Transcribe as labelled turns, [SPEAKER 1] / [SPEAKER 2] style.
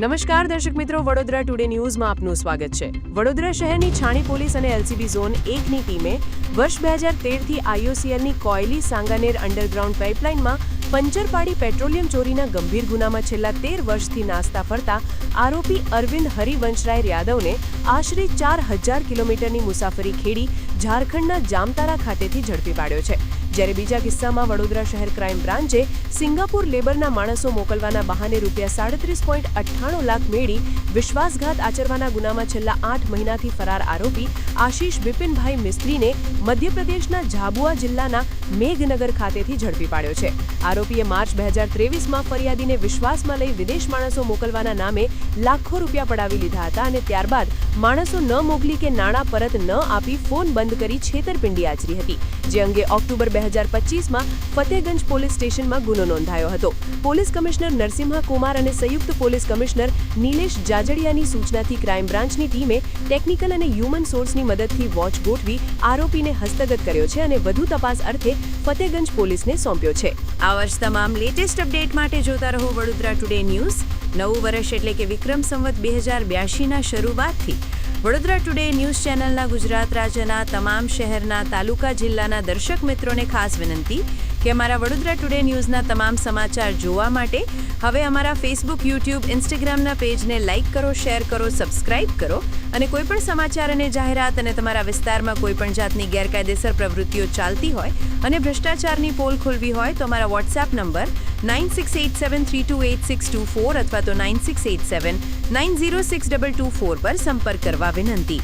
[SPEAKER 1] નમસ્કાર દર્શક મિત્રો, વડોદરા ટુડે ન્યૂઝમાં આપનું સ્વાગત છે। વડોદરા શહેરની છાણી પોલીસ અને એલસીબી ઝોન 1ની ટીમે વર્ષ 2013થી આઈઓસીએલની કોયલી સાંગાનેર અંડરગ્રાઉન્ડ પાઇપલાઇનમાં પંચર પાડી પેટ્રોલિયમ ચોરીના ગંભીર ગુનામાં છેલ્લા 13 વર્ષથી નાસ્તા ફરતા આરોપી અરવિંદ હરિવંશરાય યાદવને આશરે 4000 કિલોમીટરની મુસાફરી ખેડી ઝારખંડના જામતારા ખાતેથી ઝડપી પાડ્યો છે। જ્યારે બીજા કિસ્સામાં વડોદરા શહેર ક્રાઇમ બ્રાન્ચે સિંગાપુર લેબરના માણસો મોકલવાના બહાને ₹37.98 લાખ મેળવી વિશ્વાસઘાત આચરવાના ગુનામાં છેલ્લા 8 મહિનાથી ફરાર આરોપી આશીષ બિપિનભાઈ મિસ્ત્રીને મધ્યપ્રદેશના ઝાબુઆ જિલ્લાના મેઘનગર ખાતેથી ઝડપી પાડ્યો છે। આરોપીએ માર્ચ 2023માં ફરિયાદીને વિશ્વાસમાં લઈ વિદેશ માણસો મોકલવાના નામે લાખો રૂપિયા પડાવી લીધા હતા અને ત્યારબાદ માણસો ન મોકલી કે નાણાં પરત ન આપી ફોન બંધ કરી છેતરપિંડી આચરી હતી, જે અંગે ઓક્ટોબર 2025માં ફતેહગંજ પોલીસ સ્ટેશનમાં ગુનો નોંધાયો હતો। પોલીસ કમિશનર નરસિંહા કુમાર અને સંયુક્ત પોલીસ કમિશનર નિલેશ જાજડિયાની સૂચનાથી ક્રાઇમ બ્રાન્ચની ટીમે ટેકનિકલ અને હ્યુમન સોર્સની મદદથી વોચ ગોઠવી આરોપીને હસ્તગત કર્યો છે અને વધુ તપાસ અર્થે ફતેહગંજ પોલીસને સોંપ્યો છે। આ વર્ષ તમામ લેટેસ્ટ અપડેટ માટે જોતા રહો વડોદરા ટુડે ન્યૂઝ। નવું વર્ષ એટલે કે વિક્રમ સંવત 2082ના શરૂઆતથી વડોદરા ટુડે ન્યૂઝ ચેનલના ગુજરાત રાજ્યના તમામ શહેરના તાલુકા જિલ્લાના દર્શક મિત્રોને ખાસ વિનંતી કે અમારા વડોદરા ટુડે ન્યૂઝના તમામ સમાચાર જોવા માટે હવે અમારા ફેસબુક, યુટ્યુબ, ઇન્સ્ટાગ્રામના પેજને લાઇક કરો, શેર કરો, સબસ્ક્રાઇબ કરો અને કોઈપણ સમાચાર અને જાહેરાત અને તમારા વિસ્તારમાં કોઈપણ જાતની ગેરકાયદેસર પ્રવૃત્તિઓ ચાલતી હોય અને ભ્રષ્ટાચારની પોલ ખોલવી હોય તો અમારા વોટ્સએપ નંબર 9687328624 અથવા તો 9687906224 પર સંપર્ક કરવા વિનંતી।